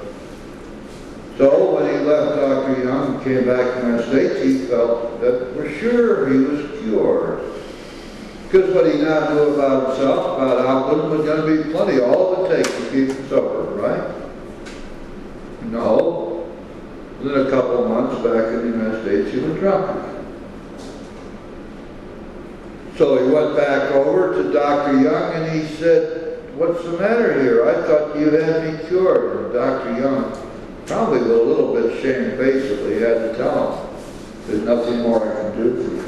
So when he left Dr. Young and came back to the United States, he felt that for sure he was cured. Because what he now knew about himself, about alcoholism, was going to be plenty, all it would take to keep him sober, right? No. Within a couple of months back in the United States, he was drunk. So he went back over to Dr. Young and he said, "What's the matter here? I thought you had me cured." And Dr. Young, probably with a little bit shamefacedly, had to tell him, "There's nothing more I can do for you.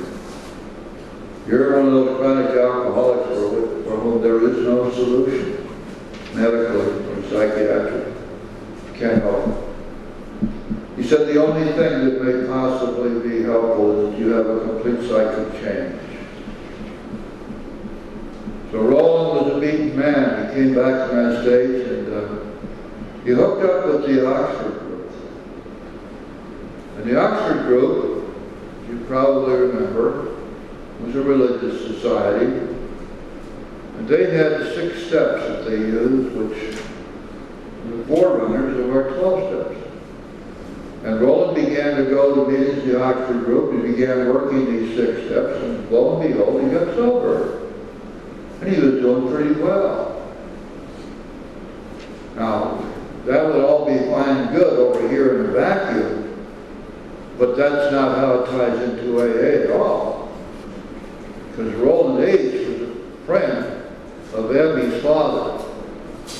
You're one of those chronic alcoholics for whom there is no solution, medically or psychiatric. Can't help." He said the only thing that may possibly be helpful is that you have a complete psychic change. So Roland was a beaten man. He came back to the United States and he hooked up with the Oxford group. And the Oxford group, you probably remember, was a religious society. And they had 6 steps that they used, which were the forerunners of our 12 steps. And Roland began to go to meetings of the Oxford group. He began working these 6 steps, and lo and behold, he got sober. And he was doing pretty well. Now, that would all be fine and good over here in a vacuum, but that's not how it ties into AA at all. Because Roland H. was a friend of Evie's father.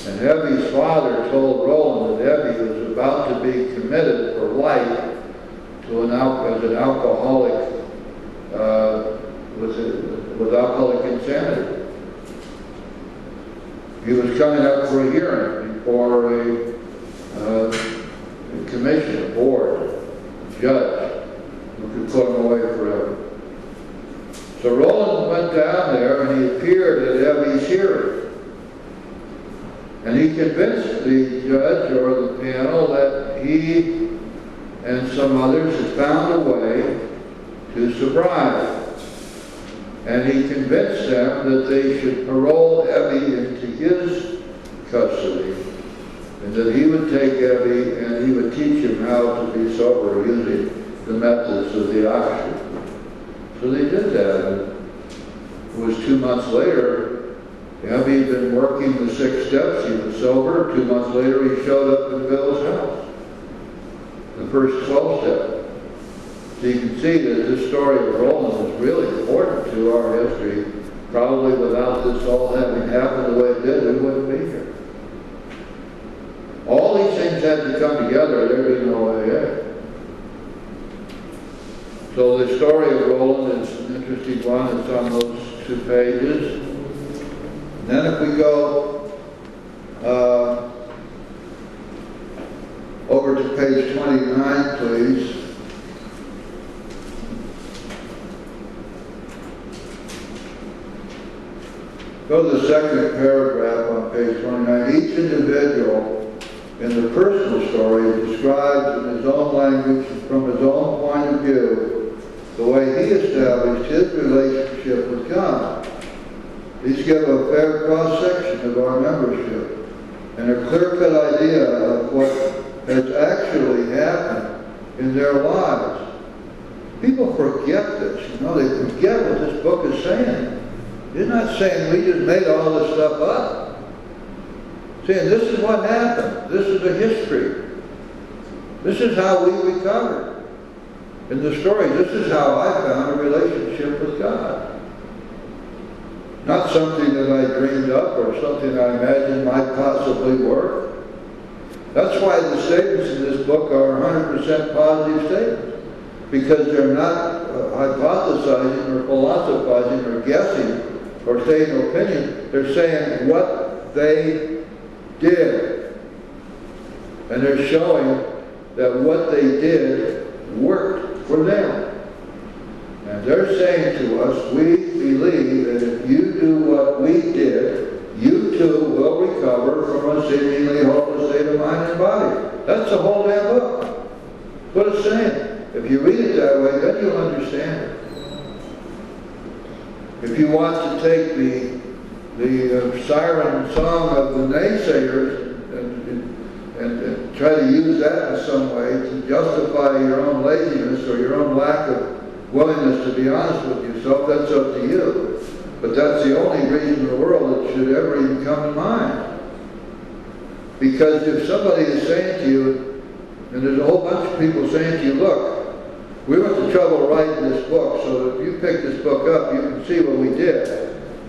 And Evie's father told Roland that Evie was about to be committed for life to as an alcoholic with alcoholic insanity. He was coming up for a hearing before a commission, a board, a judge, who could put him away forever. So Roland went down there and he appeared at Evie's hearing. And he convinced the judge or the panel that he and some others had found a way to sobriety. And he convinced them that they should parole Evie into his custody, and that he would take Evie and he would teach him how to be sober using the methods of the Oxford. So they did that. And it was 2 months later. Evie had been working the 6 steps. He was sober. 2 months later, he showed up in Bill's house. The first 12 steps. So you can see that this story of Roland is really important to our history. Probably without this all having happened the way it did, we wouldn't be here. All these things had to come together. There'd be no AA. So the story of Roland is an interesting one. It's on those 2 pages. And then if we go over to page 29, please. Go to the second paragraph on page 29. Each individual in the personal story describes in his own language and from his own point of view the way he established his relationship with God. These give a fair cross-section of our membership and a clear-cut idea of what has actually happened in their lives. People forget this, they forget what this book is saying. It's not saying we just made all this stuff up. It's saying this is what happened. This is a history. This is how we recovered. In the story, this is how I found a relationship with God. Not something that I dreamed up or something I imagined might possibly work. That's why the statements in this book are 100% positive statements. Because they're not hypothesizing or philosophizing or guessing or saying opinion. They're saying what they did. And they're showing that what they did worked for them. And they're saying to us, we believe that if you do what we did, you too will recover from a seemingly hopeless state of mind the body. That's the whole damn book. That's what it's saying. If you read it that way, then you'll understand it. If you want to take the siren song of the naysayers and try to use that in some way to justify your own laziness or your own lack of willingness to be honest with yourself, that's up to you. But that's the only reason in the world that should ever even come to mind. Because if somebody is saying to you, and there's a whole bunch of people saying to you, look, we went to trouble writing this book, so if you pick this book up, you can see what we did.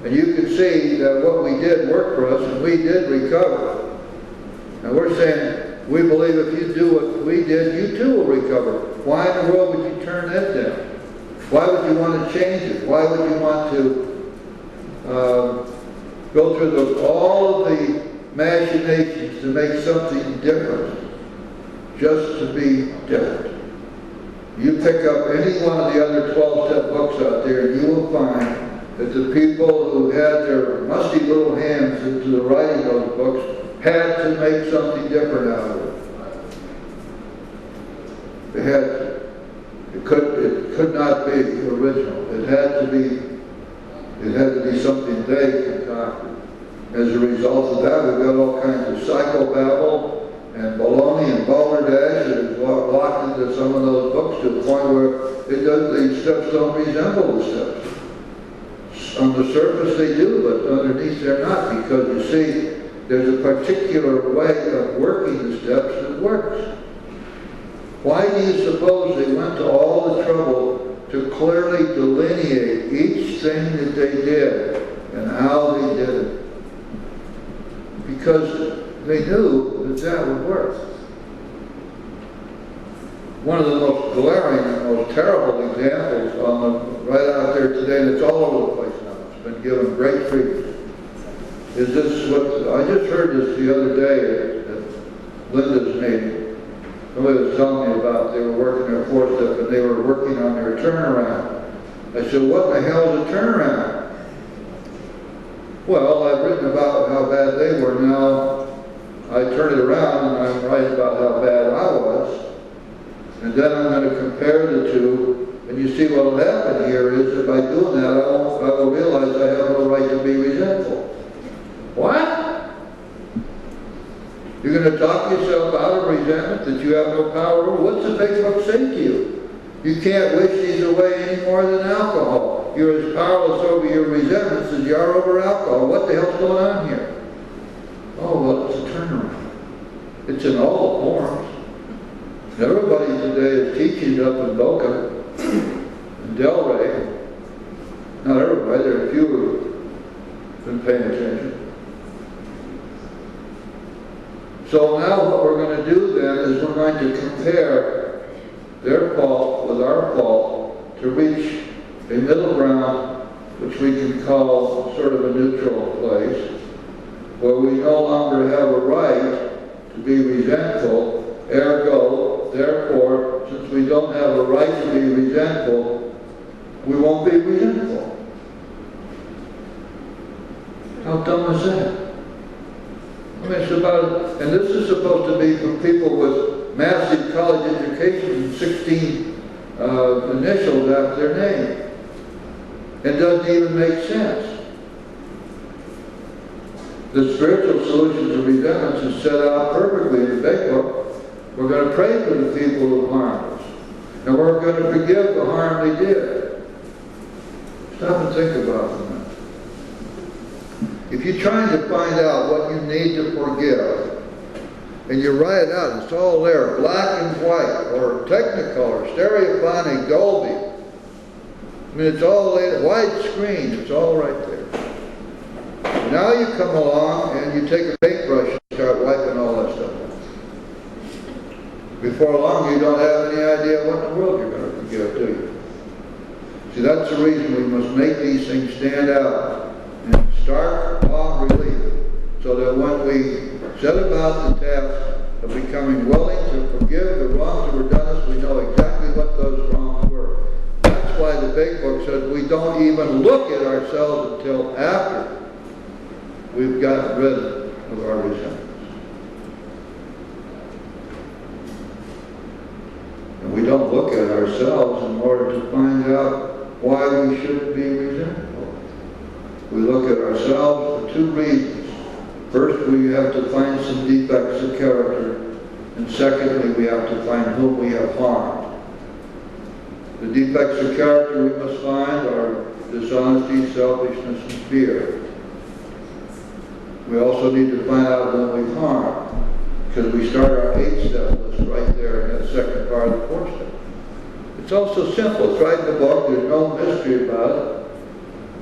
And you can see that what we did worked for us, and we did recover. And we're saying, we believe if you do what we did, you too will recover. Why in the world would you turn that down? Why would you want to change it? Why would you want to go through all of the machinations to make something different, just to be different? You pick up any one of the other 12-step books out there, and you will find that the people who had their musty little hands into the writing of those books had to make something different out of it. They had to. It could not be original. It had to be something they concocted. As a result of that, we've got all kinds of psychobabble and baloney and balderdash that is locked into some of those books to the point where the steps don't resemble the steps. On the surface they do, but underneath they're not, because you see, there's a particular way of working the steps that works. Why do you suppose they went to all the trouble to clearly delineate each thing that they did and how they did it? Because they knew that would work. One of the most glaring and most terrible examples right out there today, and it's all over the place now, it's been given great treatment, is this what I just heard this the other day at Linda's meeting. Somebody was telling me about they were working their four-step and they were working on their turnaround. I said, what in the hell is a turnaround? Well, I've written about how bad they were. Now I turn it around and I'm right about how bad I was. And then I'm going to compare the two, and you see what will happen here is that by doing that, I will realize I have no right to be resentful. What? You're going to talk yourself out of resentment that you have no power over? What's the big book say to you? You can't wish these away any more than alcohol. You're as powerless over your resentments as you are over alcohol. What the hell's going on here? Oh, well, it's a turnaround. It's in all forms. Everybody today is teaching up in Boca and Delray. Not everybody, there are a few who've been paying attention. So now what we're going to do then is we're going to compare their fault with our fault to reach a middle ground, which we can call sort of a neutral place, where we no longer have a right to be resentful. Ergo, therefore, since we don't have a right to be resentful, we won't be resentful. How dumb is that? I mean, it's about, and this is supposed to be for people with massive college education and 16 initials after their name. It doesn't even make sense. The spiritual solution to resentments is set out perfectly in the big book. We're going to pray for the people who harmed us. And we're going to forgive the harm they did. Stop and think about it. If you're trying to find out what you need to forgive, and you write it out, it's all there, black and white, or Technicolor, Stereophonic, Dolby. I mean, it's all laid, widescreen, it's all right there. Now you come along and you take a paintbrush and start wiping all that stuff off. Before long, you don't have any idea what in the world you're going to forgive, do you? See, that's the reason we must make these things stand out in stark relief, so that when we set about the task of becoming willing to forgive the wrongs that were done us, we know exactly what those wrongs were. That's why the big book says we don't even look at ourselves until after we've gotten rid of our resentments. And we don't look at ourselves in order to find out why we shouldn't be resentful. We look at ourselves for two reasons. First, we have to find some defects of character. And secondly, we have to find whom we have harmed. The defects of character we must find are dishonesty, selfishness, and fear. We also need to find out whom we've harmed, because we start our 8-step list right there in that second part of the 4-step. It's also simple. It's right in the book. There's no mystery about it.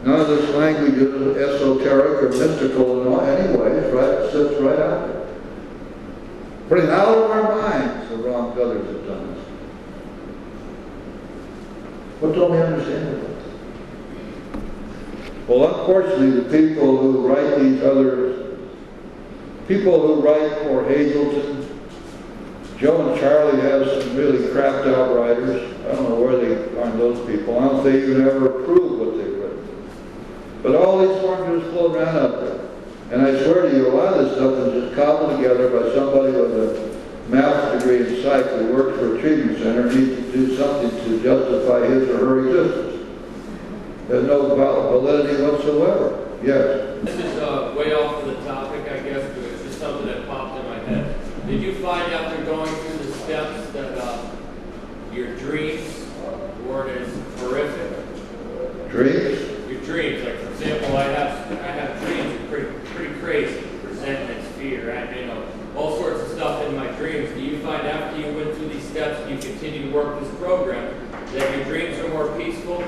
None of this language is esoteric or mystical in any way. It's right, it sits right out there. Putting out of our minds the wrongs others have done us. What don't we understand about this? Well, unfortunately, the people who write these people who write for Hazelton, Joe and Charlie have some really crapped out writers. I don't know where they find those people. I don't think they even ever approve what they've written. But all these formulas float around out there. And I swear to you, a lot of this stuff is just cobbled together by somebody with a master's degree in psych who works for a treatment center and needs to do something to justify his or her existence. There's no validity whatsoever. Yes? This is way off of the topic, I guess, but it's just something that popped in my head. Did you find after going through the steps that your dreams weren't as horrific? Dreams? Your dreams, like for example, I have dreams that are pretty crazy, resentments, fear, and all sorts of stuff in my dreams. Do you find after you went through these steps and you continue to work this program that your dreams are more peaceful?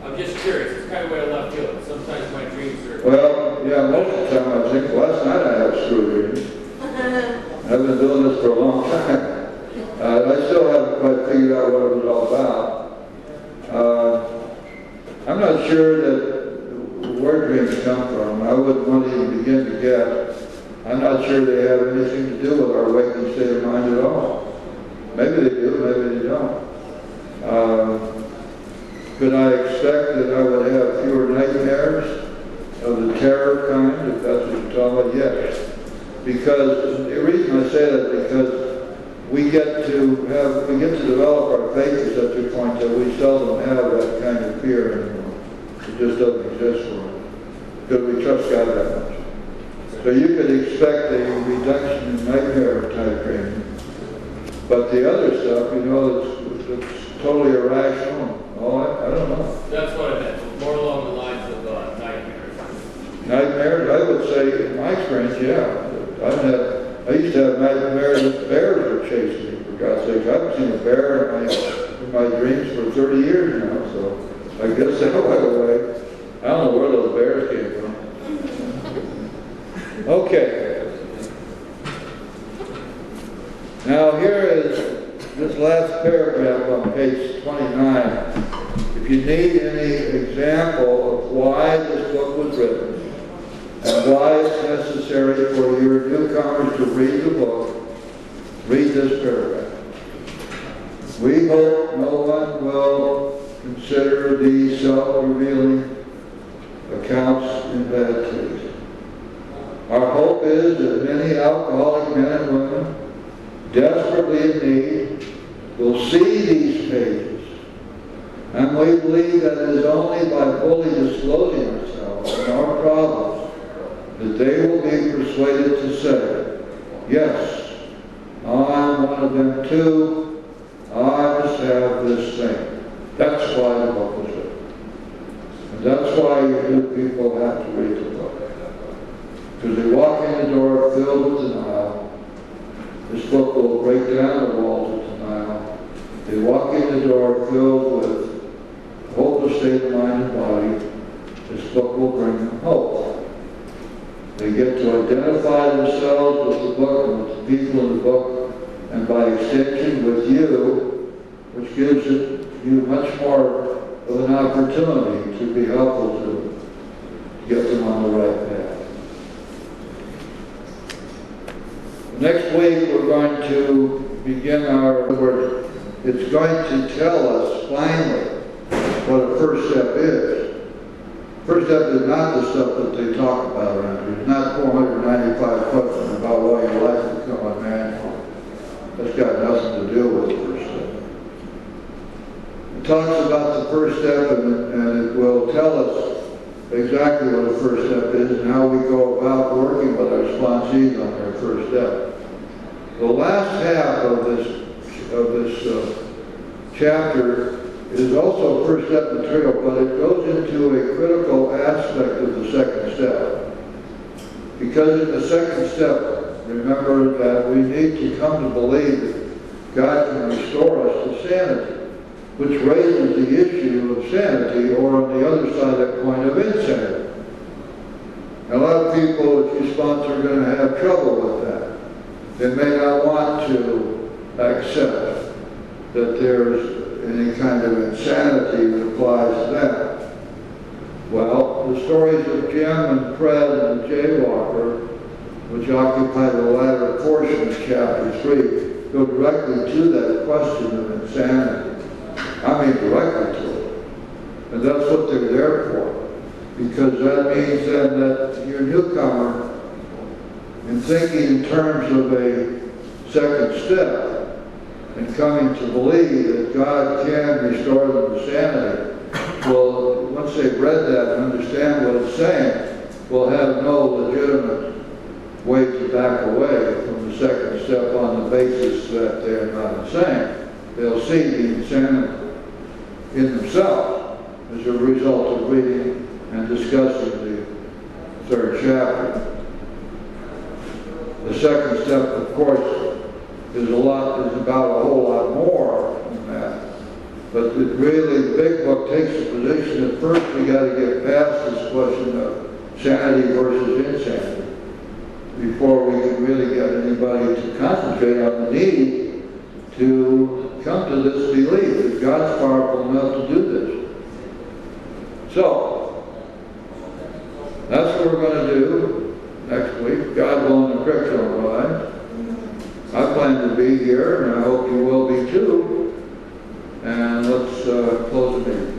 I'm just curious. It's kind of way I left field. Sometimes my dreams are... Well, yeah, most of the time I think, last night I had screw dreams. I've been doing this for a long time. I still haven't quite figured out what it was all about. I'm not sure that where dreams come from. I wouldn't want to even begin to guess. I'm not sure they have anything to do with our waking state of mind at all. Maybe they do, maybe they don't. Could I expect that I would have fewer nightmares of the terror kind, if that's what you're talking about? Yes. Because the reason I say that is because we get to develop our faith to such a point that we seldom have that kind of fear anymore. It just doesn't exist for us because we trust God that much. So you could expect a reduction in nightmare type dreaming, but the other stuff, it's totally irrational. I don't know. That's what I meant. More along the lines of nightmares. Nightmares? I would say, in my experience, yeah. I used to have nightmares that bears were chasing me, for God's sake. I haven't seen a bear in my dreams for 30 years now, so I guess that went away. I don't know where those bears came from. Okay. Now here is this last paragraph on page 29. If you need any example of why this book was written and why it's necessary for your newcomers to read the book, read this paragraph. We hope no one will consider these self-revealing accounts in bad taste. Our hope is that many alcoholic men and women desperately in need will see these pages. And we believe that it is only by fully disclosing ourselves and our problems that they will be persuaded to say, yes, I'm one of them too. I must have this thing. That's why the book was written. And that's why you people have to read the book. Because they walk in the door filled with denial. This book will break down the walls of denial. They walk in the door filled with hopeless state of mind and body. This book will bring them hope. They get to identify themselves with the book and with the people in the book, and by extension with you, which gives you much more of an opportunity to be helpful to them, to get them on the right path. Next week we're going to begin it's going to tell us finally what a first step is. First step is not the stuff that they talk about around here. It's not 495 questions about why your life has become unmanageable. That's got nothing to do with the first step. It talks about the first step, and it will tell us exactly what the first step is and how we go about working with our sponsees on their first step. The last half of this chapter is also first step material, but it goes into a critical aspect of the second step. Because in the second step, remember that we need to come to believe that God can restore us to sanity, which raises the issue of sanity, or on the other side of that coin, of insanity. A lot of people, if you sponsor, are going to have trouble with that. They may not want to accept that there's any kind of insanity that applies to them. Well, the stories of Jim and Fred and the jaywalker, which occupy the latter portion of chapter 3, go directly to that question of insanity. I mean directly to it. And that's what they're there for. Because that means then that you're a newcomer and thinking in terms of a second step and coming to believe that God can restore them to sanity. Well, once they've read that and understand what it's saying, will have no legitimate way to back away from the second step on the basis that they're not insane. They'll see the insanity in themselves as a result of reading and discussing the third chapter. The second step, of course, is about a whole lot more than that. But it really, the big book takes the position that first we got to get past this question of sanity versus insanity before we can really get anybody to concentrate on the need to come to this belief that God's powerful enough to do this. So, that's what we're going to do next week. God willing, the creek don't rise. I plan to be here, and I hope you will be too. And let's close the meeting.